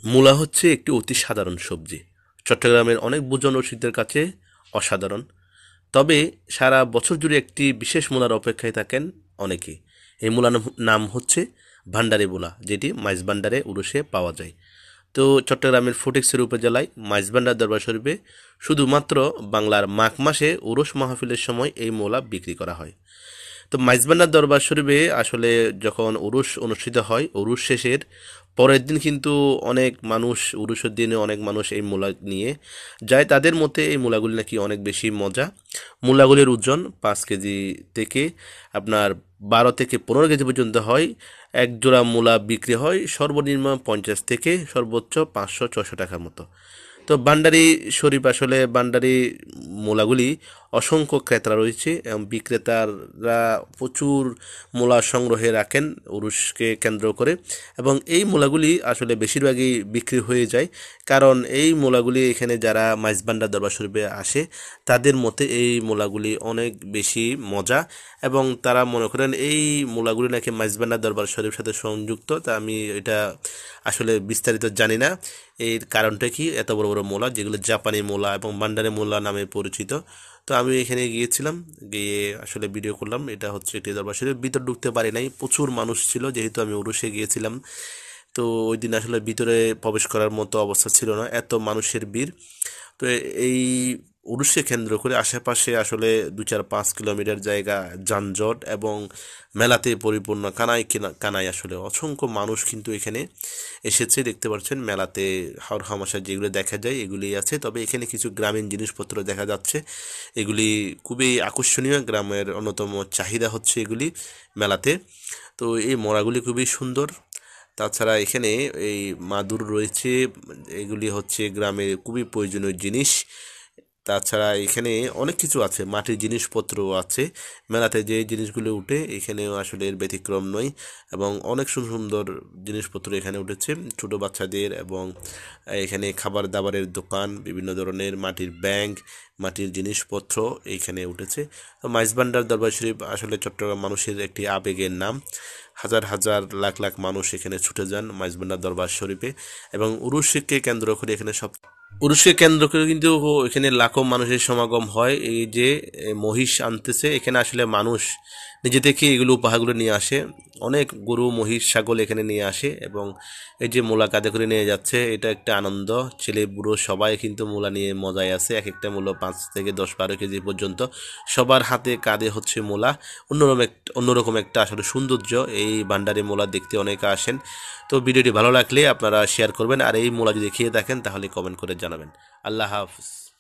মূলা হচ্ছে একটি অতি সাধারণ সবজি। চট্টগ্রামের অনেক ভোজন রসিকদের কাছে অসাধারণ। তবে সারা বছর জুড়ে একটি বিশেষ মূলার অপেক্ষায় থাকেন অনেকে। এই মূলার নাম হচ্ছে ভান্ডারি মূলা, যেটি মাইজভান্ডারে উরুষে পাওয়া যায়। তো চট্টগ্রামের ফটিকছড়ি উপজেলায় মাইজভান্ডার দরবার শরীফে শুধুমাত্র বাংলার মাঘ মাসে উরুষ মাহফিলের সময় এই মূলা বিক্রি করা হয়। তো মাইজবান্ডার দরবার শরীফে আসলে যখন উরুস অনুষ্ঠিত হয়, উরুস শেষের পরের দিন কিন্তু অনেক মানুষ, উরুসের দিনে অনেক মানুষ এই মূলা নিয়ে যায়। তাদের মতে এই মূলাগুলি নাকি অনেক বেশি মজা। মূলাগুলির ওজন 5 কেজি থেকে আপনার 12 থেকে 15 কেজি পর্যন্ত হয়। এক জোড়া মূলা বিক্রি হয় সর্বনিম্ন 50 থেকে সর্বোচ্চ 500-600 টাকার মতো। তো ভান্ডারি শরীফ আসলে ভান্ডারি মূলাগুলি অসংখ্য ক্রেতা রয়েছে এবং বিক্রেতারা প্রচুর মূলা সংগ্রহে রাখেন উরুষকে কেন্দ্র করে। এবং এই মূলাগুলি আসলে বেশিরভাগই বিক্রি হয়ে যায়, কারণ এই মূলাগুলি এখানে যারা মাইজভান্ডার দরবার শরীফে আসে তাদের মতে এই মূলাগুলি অনেক বেশি মজা। এবং তারা মনে করেন এই মূলাগুলি নাকি মাইজভান্ডার দরবার শরীফের সাথে সংযুক্ত। তা আমি এটা আসলে বিস্তারিত জানি না এর কারণটা কি। এত বড় বড় মূলা যেগুলো জাপানি মূলা এবং ভান্ডারি মূলা নামে পরিচিত। তো আমি এখানে গিয়েছিলাম, গিয়ে আসলে ভিডিও করলাম। এটা হচ্ছে একটি দরবার শরীফ, ভিতর ঢুকতে পারি নাই, প্রচুর মানুষ ছিল যেহেতু আমি উরুষে গিয়েছিলাম। তো ওই দিন আসলে ভিতরে প্রবেশ করার মতো অবস্থা ছিল না, এত মানুষের ভিড়। তো এই উরুষকে কেন্দ্র করে আশেপাশে আসলে 2-4-5 কিলোমিটার জায়গা যানজট এবং মেলাতে পরিপূর্ণ, কানায় কানায় আসলে অসংখ্য মানুষ কিন্তু এখানে এসেছে। দেখতে পাচ্ছেন মেলাতে হাওর হামাশা যেগুলো দেখা যায় এগুলি আছে, তবে এখানে কিছু গ্রামীণ জিনিসপত্র দেখা যাচ্ছে। এগুলি খুবই আকর্ষণীয়, গ্রামের অন্যতম চাহিদা হচ্ছে এগুলি মেলাতে। তো এই মোড়াগুলি খুবই সুন্দর। তাছাড়া এখানে এই মাদুর রয়েছে, এগুলি হচ্ছে গ্রামের খুবই প্রয়োজনীয় জিনিস। তাছাড়া এখানে অনেক কিছু আছে, মাটির জিনিসপত্রও আছে। মেলাতে যে জিনিসগুলো উঠে এখানেও আসলে এর ব্যতিক্রম নয়। এবং অনেক সুন্দর সুন্দর জিনিসপত্র এখানে উঠেছে ছোট বাচ্চাদের। এবং এখানে খাবার দাবারের দোকান, বিভিন্ন ধরনের মাটির ব্যাংক, মাটির জিনিসপত্র এইখানে উঠেছে। তো মাইজভান্ডার দরবার শরীফ আসলে চট্টগ্রাম মানুষের একটি আবেগের নাম। হাজার হাজার লাখ লাখ মানুষ এখানে ছুটে যান মাইজভান্ডার দরবার শরীফে। এবং উরুষকে কেন্দ্র করে এখানে উরুষকে কেন্দ্র করে কিন্তু এখানে লাখো মানুষের সমাগম হয়। এই যে মহিষ আনতেছে এখানে, আসলে মানুষ নিজে থেকে এগুলো উপহারগুলো নিয়ে আসে। অনেক গরু, মহিষ, ছাগল এখানে নিয়ে আসে এবং এই যে মূলা কাঁধে করে নিয়ে যাচ্ছে, এটা একটা আনন্দ। ছেলে বুড়ো সবাই কিন্তু মূলা নিয়ে মজায় আছে। এক একটা মূলা 5 থেকে 10-12 কেজি পর্যন্ত, সবার হাতে কাঁধে হচ্ছে মূলা। অন্যরকম একটা আসলে সৌন্দর্য এই ভান্ডারি মূলা দেখতে অনেকে আসেন। তো ভিডিওটি ভালো লাগলে আপনারা শেয়ার করবেন, আর এই মূলা যদি খেয়ে থাকেন তাহলে কমেন্ট করে জানাবেন। আল্লাহ হাফিজ।